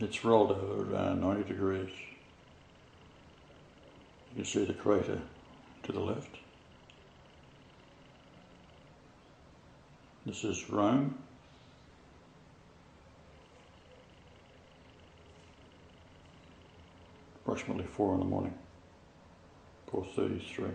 It's rolled over around 90 degrees. You can see the crater to the left. This is Rome. Approximately 4 in the morning, 4:33.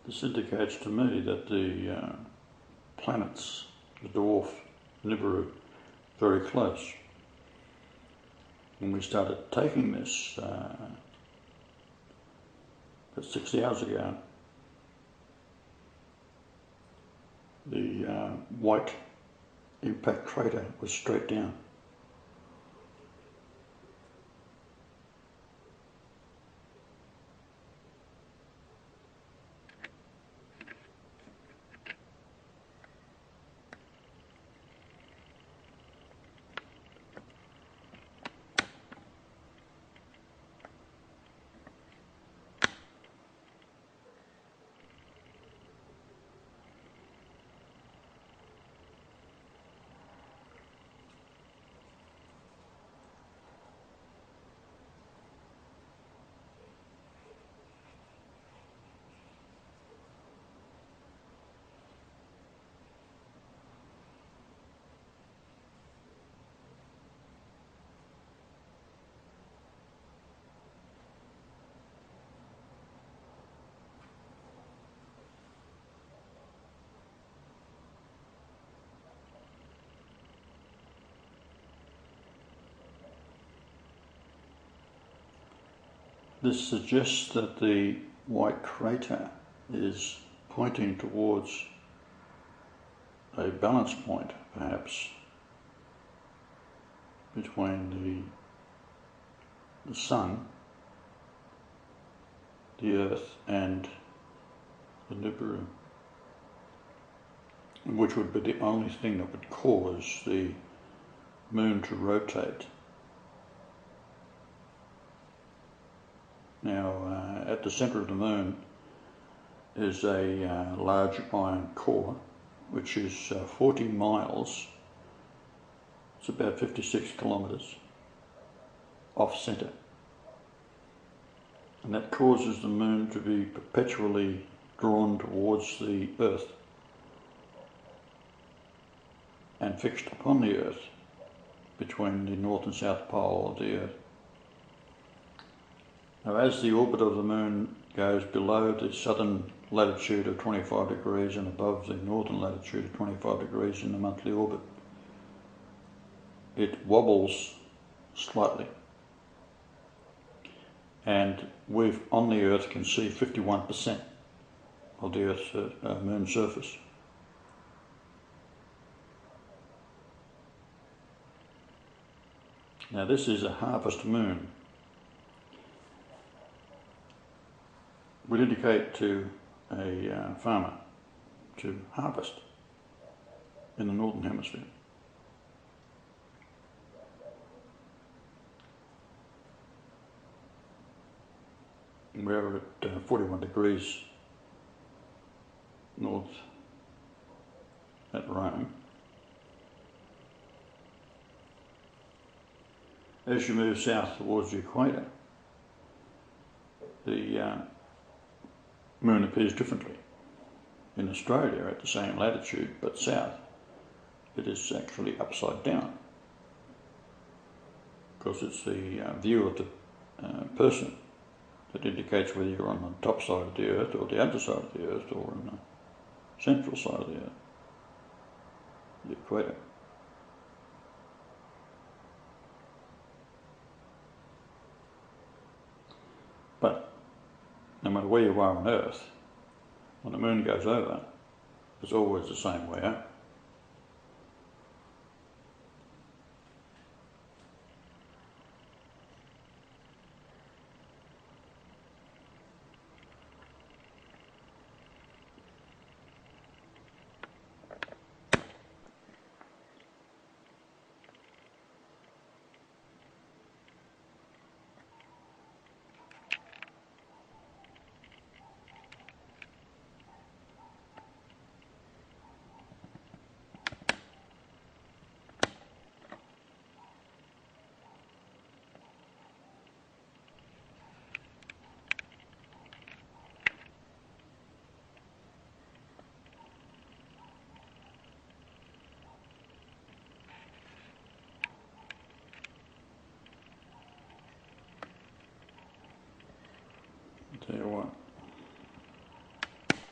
This indicates to me that the planets, the dwarf Nibiru, very close. When we started taking this about 60 hours ago, the white impact crater was straight down. This suggests that the white crater is pointing towards a balance point, perhaps, between the sun, the earth, and the Nibiru, which would be the only thing that would cause the moon to rotate. Now, at the centre of the moon is a large iron core, which is 40 miles, it's about 56 kilometres, off centre. And that causes the moon to be perpetually drawn towards the earth and fixed upon the earth between the north and south pole of the earth. Now, as the orbit of the moon goes below the southern latitude of 25 degrees and above the northern latitude of 25 degrees in the monthly orbit, it wobbles slightly. And we on the Earth can see 51% of the Earth's moon surface. Now, this is a harvest moon. Would indicate to a farmer to harvest in the northern hemisphere. We're at 41 degrees north at Rome. As you move south towards the equator, the moon appears differently. In Australia, at the same latitude, but south, it is actually upside down, because it's the view of the person that indicates whether you're on the top side of the earth or the underside of the earth or on the central side of the earth, the equator. matter where you are on Earth, when the moon goes over, it's always the same way out. Tell you what,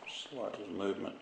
slightest movement.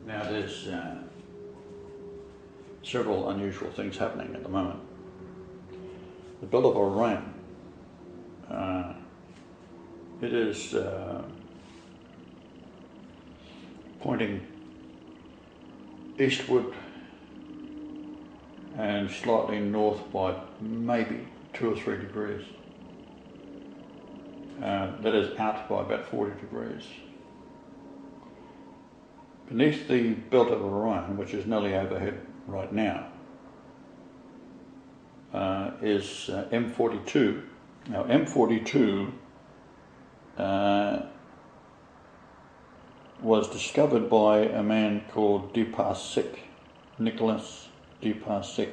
Now there's several unusual things happening at the moment. The belt of Orion, it is pointing eastward and slightly north by maybe 2 or 3 degrees. That is out by about 40 degrees. Beneath the belt of Orion, which is nearly overhead right now, is M42. Now M42 was discovered by a man called Nicholas Deparsek.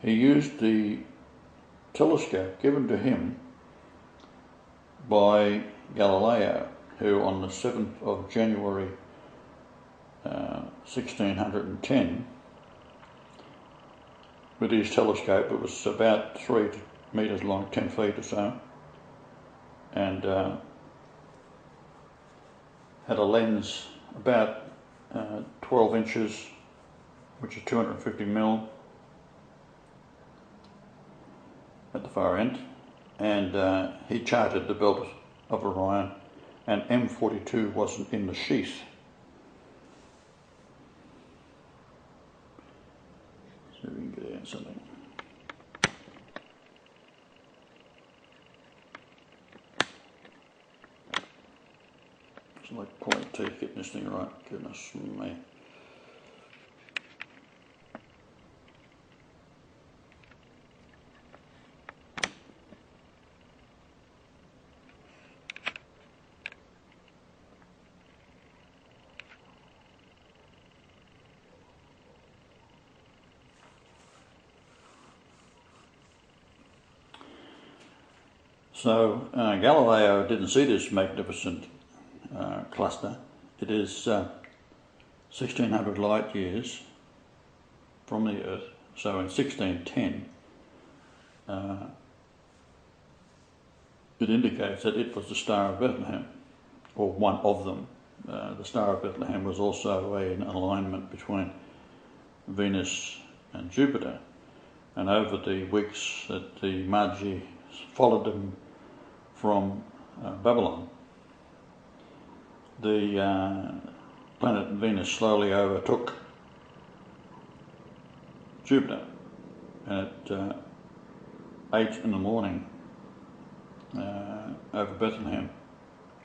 He used the telescope given to him by Galileo, who on the 7th of January 1610, with his telescope, it was about 3 metres long, 10 feet or so, and had a lens about 12 inches, which is 250 mil at the far end, and he charted the belt of Orion, and M42 wasn't in the sheath. So we can get out something. It's like pulling teeth getting this thing right, goodness me. So Galileo didn't see this magnificent cluster. It is 1600 light years from the Earth. So in 1610, it indicates that it was the Star of Bethlehem, or one of them. The Star of Bethlehem was also an alignment between Venus and Jupiter. And over the weeks that the Magi followed them from Babylon, the planet Venus slowly overtook Jupiter, and at 8 in the morning over Bethlehem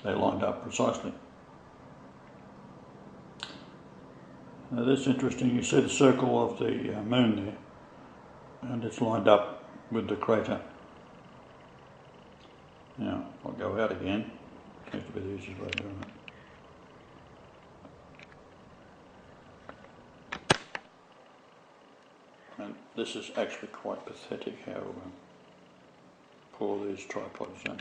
they lined up precisely. Now that's interesting. You see the circle of the moon there, and it's lined up with the crater. Now I'll go out again. Seems to be the easiest way of doing it. And this is actually quite pathetic how poor these tripods are.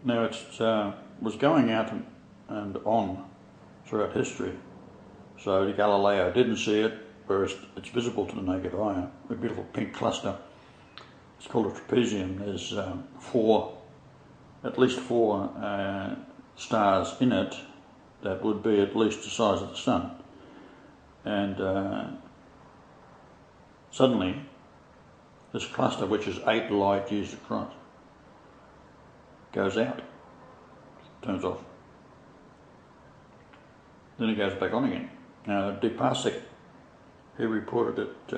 Now it was going out and on throughout history, so Galileo didn't see it, whereas it's visible to the naked eye, a beautiful pink cluster. It's called a trapezium. There's at least four stars in it that would be at least the size of the sun. And suddenly, this cluster, which is 8 light years across, goes out, turns off. Then it goes back on again. Now, De Parsec, he reported it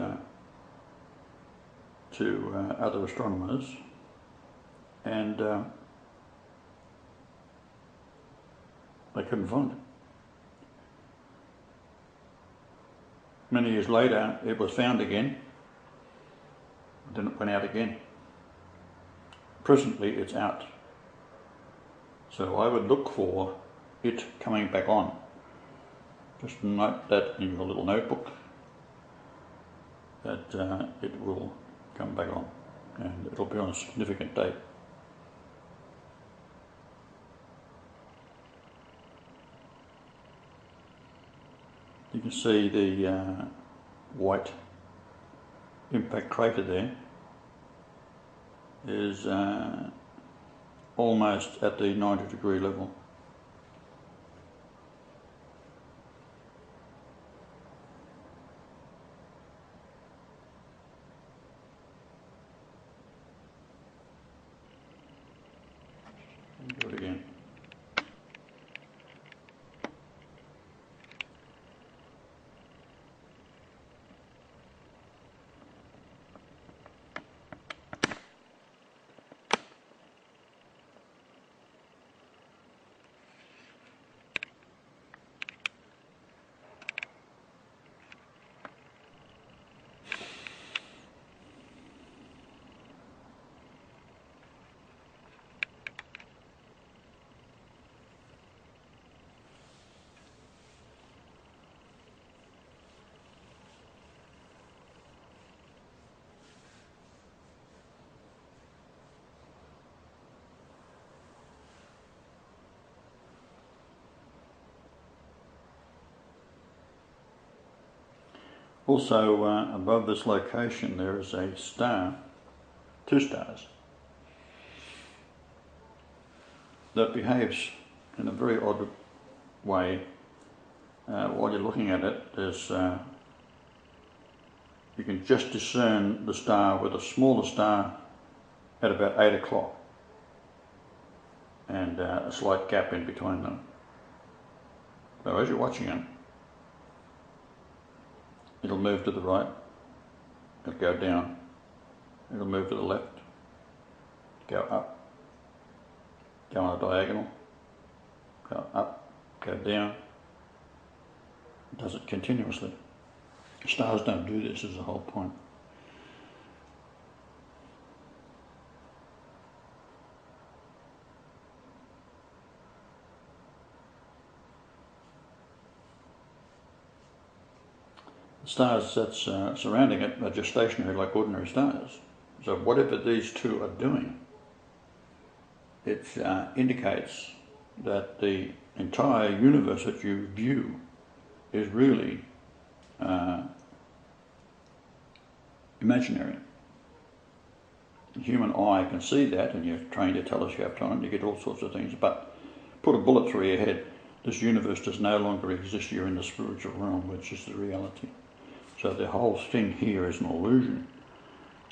to other astronomers, and they couldn't find it. Many years later, it was found again, then it went out again. Presently, it's out. So I would look for it coming back on. Just note that in your little notebook, that it will come back on, and it'll be on a significant date. You can see the white impact crater there is almost at the 90-degree level. Do it again. Also, above this location there is a star, 2 stars, that behaves in a very odd way. While you're looking at it, there's you can just discern the star with a smaller star at about 8 o'clock, and a slight gap in between them. So as you're watching it, it'll move to the right, it'll go down, it'll move to the left, go up, go on a diagonal, go up, go down, It does it continuously. Stars don't do this, is the whole point. The stars that's surrounding it are just stationary like ordinary stars. So whatever these two are doing, it indicates that the entire universe that you view is really imaginary. The human eye can see that, and you're trained your telescope on it, you get all sorts of things, but put a bullet through your head, this universe does no longer exist, you're in the spiritual realm, which is the reality. So the whole thing here is an illusion.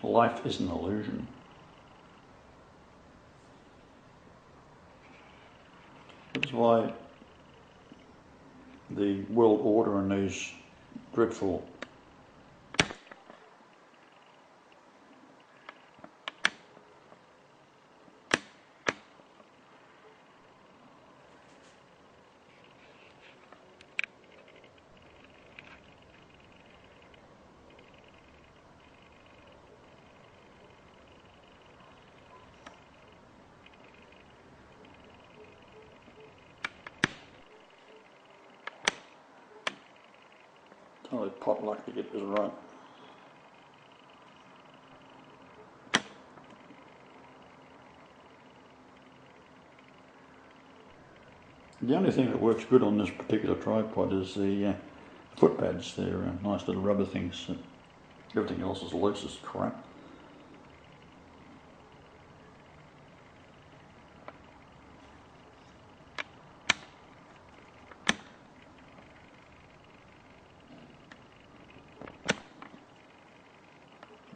Life is an illusion. That's why the world order and these dreadful totally potluck to get this right. The only thing that works good on this particular tripod is the foot pads. They're nice little rubber things. Everything else is loose as crap.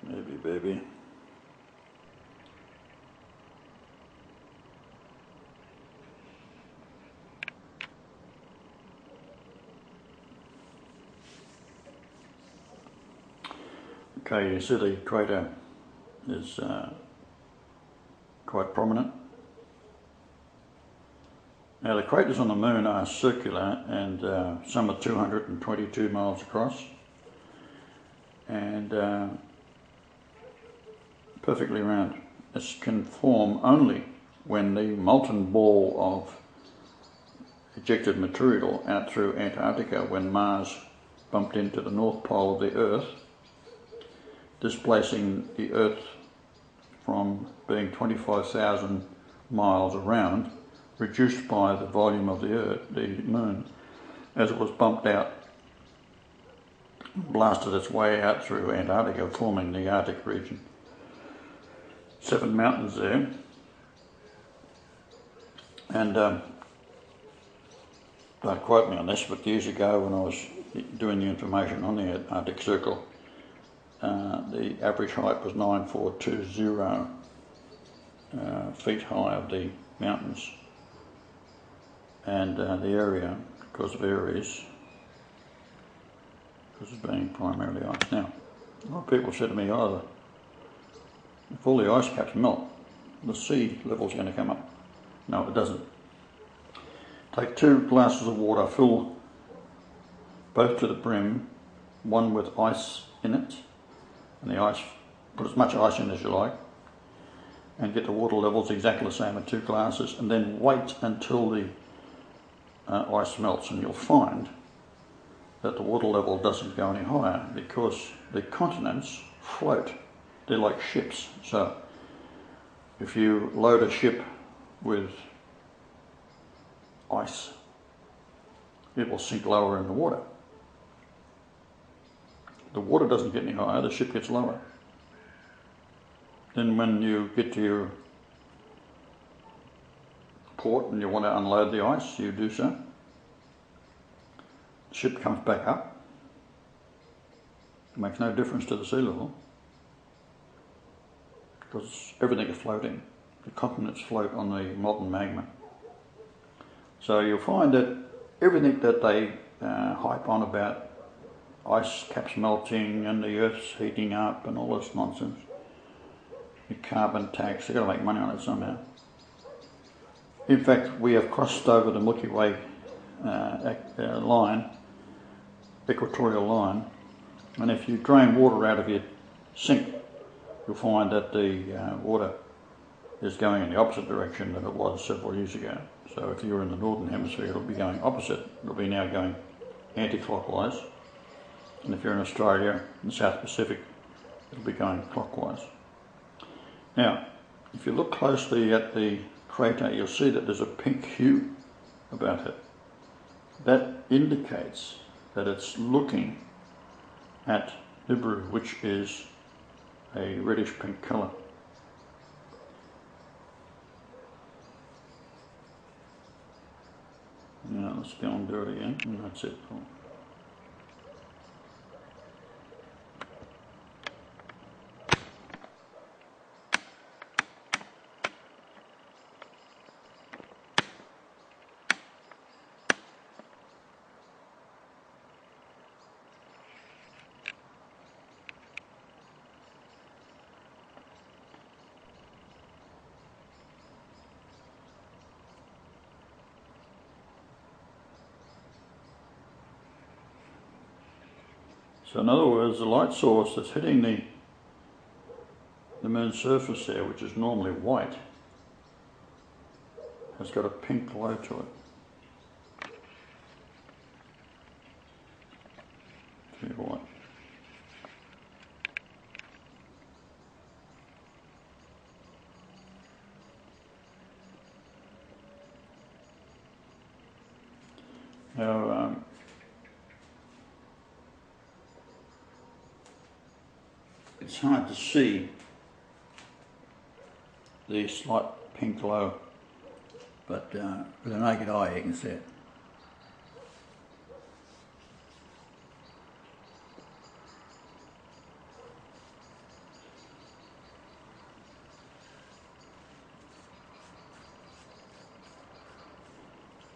Maybe, baby. Okay, you see the crater is quite prominent. Now the craters on the moon are circular, and some are 222 miles across and perfectly round. This can form only when the molten ball of ejected material out through Antarctica, when Mars bumped into the North Pole of the Earth, displacing the Earth from being 25,000 miles around, reduced by the volume of the Earth, the Moon, as it was bumped out, blasted its way out through Antarctica, forming the Arctic region. 7 mountains there, and don't quote me on this, but years ago when I was doing the information on the Arctic Circle, the average height was 9,420 feet high of the mountains, and the area, because varies, because it's being primarily ice. Now, a lot of people said to me, oh, if all the ice caps melt, the sea level's going to come up. No, it doesn't. Take 2 glasses of water, fill both to the brim, one with ice in it, and the ice, put as much ice in as you like, and get the water levels exactly the same in 2 glasses, and then wait until the ice melts, and you'll find that the water level doesn't go any higher because the continents float. They're like ships. So if you load a ship with ice, it will sink lower in the water. The water doesn't get any higher, the ship gets lower. Then when you get to your port and you want to unload the ice, you do so. The ship comes back up. It makes no difference to the sea level because everything is floating. The continents float on the molten magma. So you'll find that everything that they hype on about ice caps melting and the Earth's heating up and all this nonsense, the carbon tax, they've got to make money on it somehow. In fact, we have crossed over the Milky Way line equatorial line, and if you drain water out of your sink, you'll find that the water is going in the opposite direction than it was several years ago. So if you're in the northern hemisphere, it'll be going opposite. It'll be now going anti-clockwise. And if you're in Australia, in the South Pacific, it'll be going clockwise. Now, if you look closely at the crater, you'll see that there's a pink hue about it. That indicates that it's looking at Nibiru, which is a reddish pink colour. Now let's go and do it again, and that's it. So in other words, the light source that's hitting the moon's surface there, which is normally white, has got a pink glow to it. Tell you what. Now, it's hard to see the slight pink glow, but with a naked eye you can see it.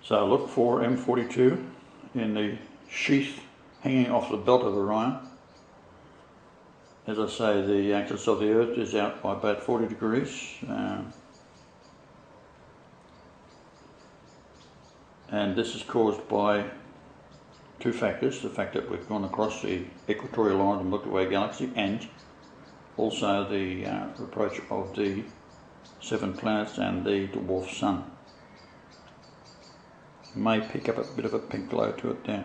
So look for M42 in the sheath hanging off the belt of Orion. As I say, the axis of the Earth is out by about 40 degrees. And this is caused by two factors: the fact that we've gone across the equatorial line of the Milky Way galaxy, and also the approach of the 7 planets and the dwarf sun. You may pick up a bit of a pink glow to it there.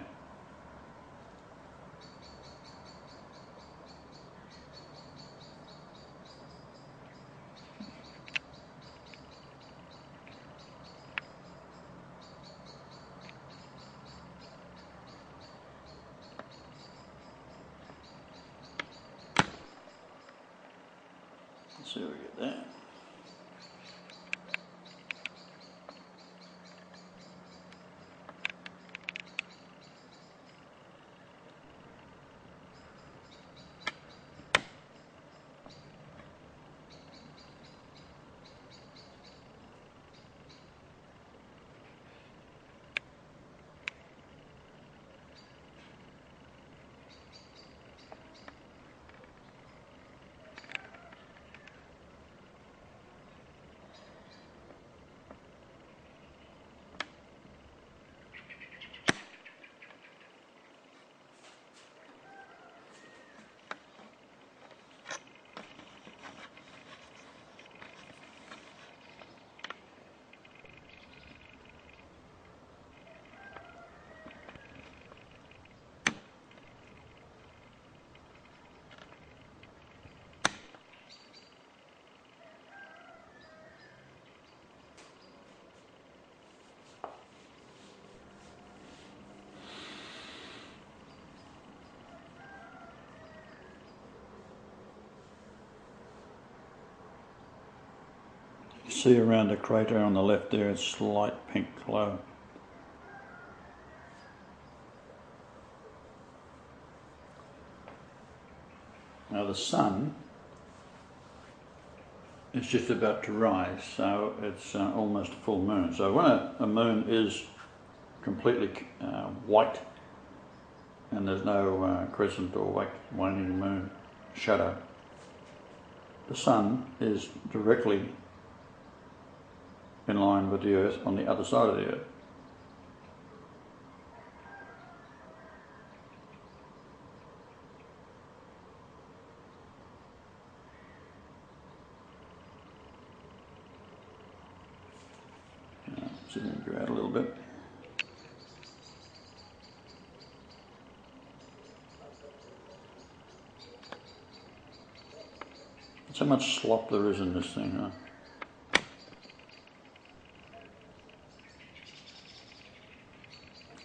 Let's see what we get there. You see around the crater on the left there, a slight pink glow. Now the sun is just about to rise, so it's almost a full moon. So when a moon is completely white and there's no crescent or waning moon shadow, the sun is directly in line with the Earth on the other side of the Earth. zoom you out a little bit. So much slop there is in this thing, huh?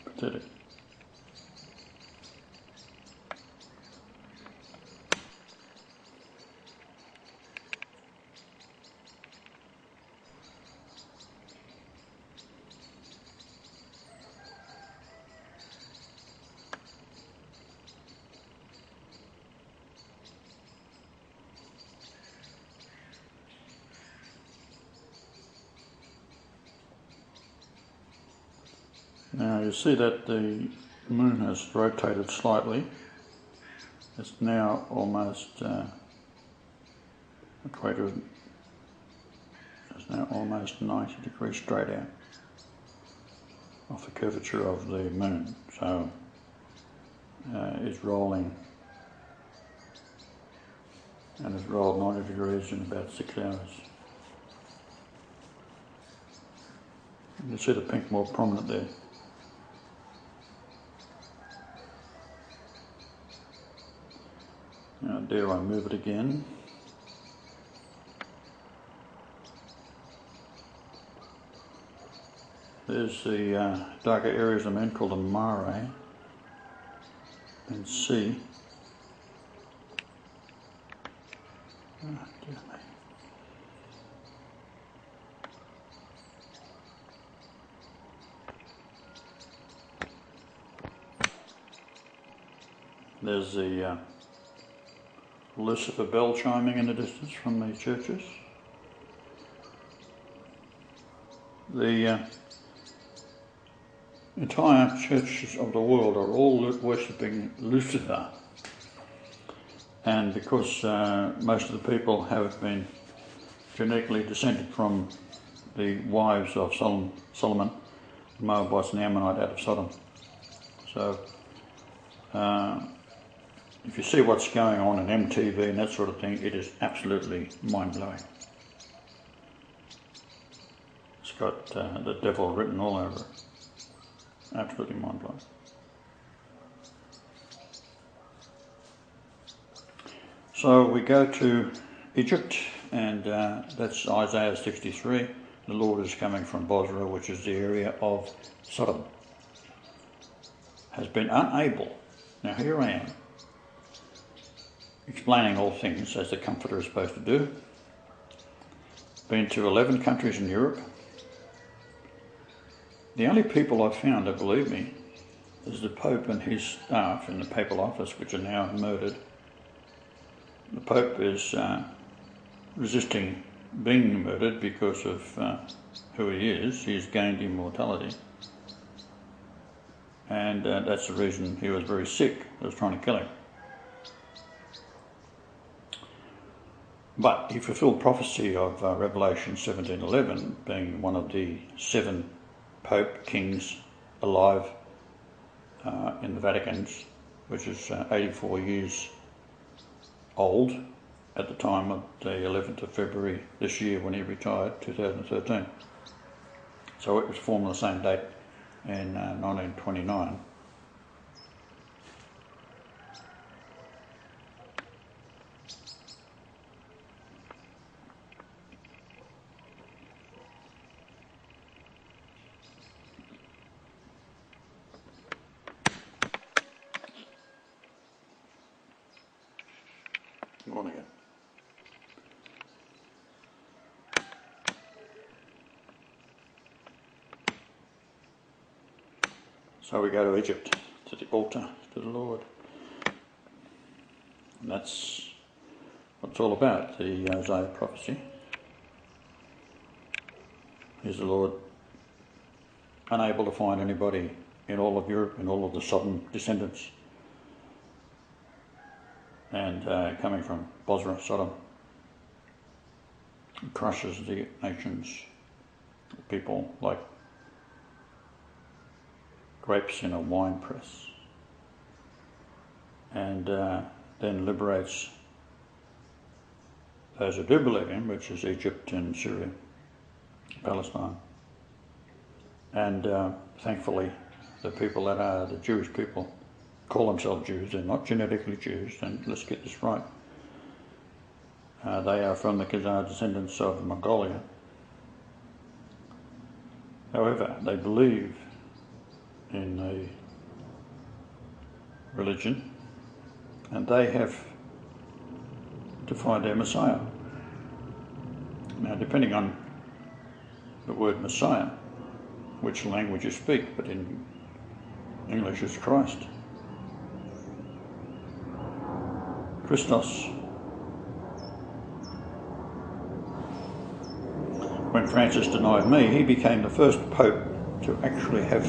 Pathetic. Now you see that the moon has rotated slightly. It's now almost equator is now almost 90 degrees straight out off the curvature of the moon. So it's rolling, and it's rolled 90 degrees in about 6 hours. You can see the pink more prominent there. Now, dare I move it again? There's the darker areas of the moon called the mare and C. Oh, dear me. There's the Lucifer bell chiming in the distance from the churches. The entire churches of the world are all worshipping Lucifer, and because most of the people have been genetically descended from the wives of Solomon, the Moabites and the Ammonite out of Sodom. So if you see what's going on in MTV and that sort of thing, it is absolutely mind-blowing. It's got the devil written all over it. Absolutely mind-blowing. So we go to Egypt, and that's Isaiah 63. The Lord is coming from Bosra, which is the area of Sodom. Has been unable. Now here I am, explaining all things as the Comforter is supposed to do. Been to 11 countries in Europe. The only people I've found that believe me is the Pope and his staff in the papal office, which are now murdered. The Pope is resisting being murdered because of who he is. He's gained immortality. And that's the reason he was very sick. They was trying to kill him. But he fulfilled prophecy of Revelation 17:11, being one of the 7 Pope kings alive in the Vatican's, which is 84 years old at the time of the 11th of February this year when he retired, 2013. So it was formed on the same date in 1929. On again. So we go to Egypt, to the altar, to the Lord. And that's what it's all about, the Isaiah prophecy. Is the Lord unable to find anybody in all of Europe, in all of the Sodom descendants, and coming from Bosra, Sodom, crushes the nations, people like grapes in a wine press, and then liberates those who do believe him, which is Egypt and Syria, Palestine. And thankfully, the people that are the Jewish people call themselves Jews. They're not genetically Jews, and let's get this right. They are from the Khazar descendants of Mongolia. However, they believe in the religion, and they have to find their Messiah. Now, depending on the word Messiah, which language you speak, but in English it's Christ. Christos. When Francis denied me, he became the first pope to actually have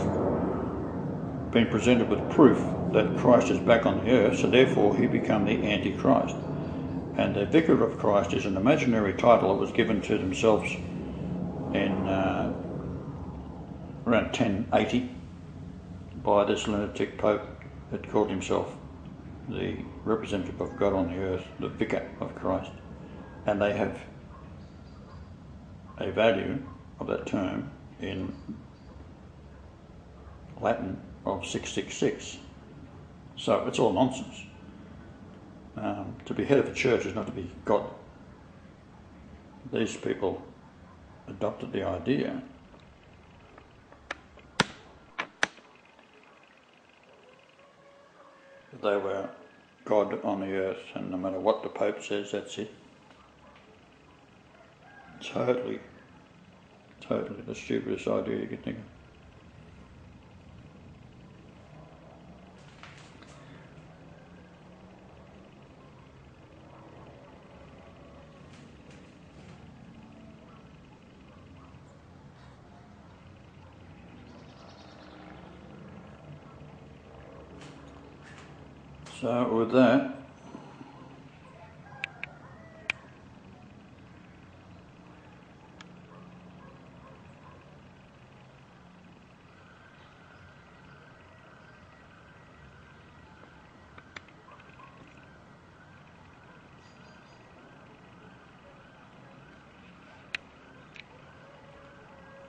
been presented with proof that Christ is back on the earth, so therefore he became the Antichrist. And the Vicar of Christ is an imaginary title that was given to themselves in around 1080 by this lunatic pope that called himself the representative of God on the earth, the Vicar of Christ. And they have a value of that term in Latin of 666. So it's all nonsense. To be head of a church is not to be God. These people adopted the idea that they were God on the earth, and no matter what the Pope says, that's it. Totally the stupidest idea you could think of. So with that,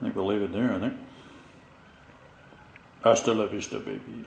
I think we'll leave it there, I think. Hasta la vista, baby.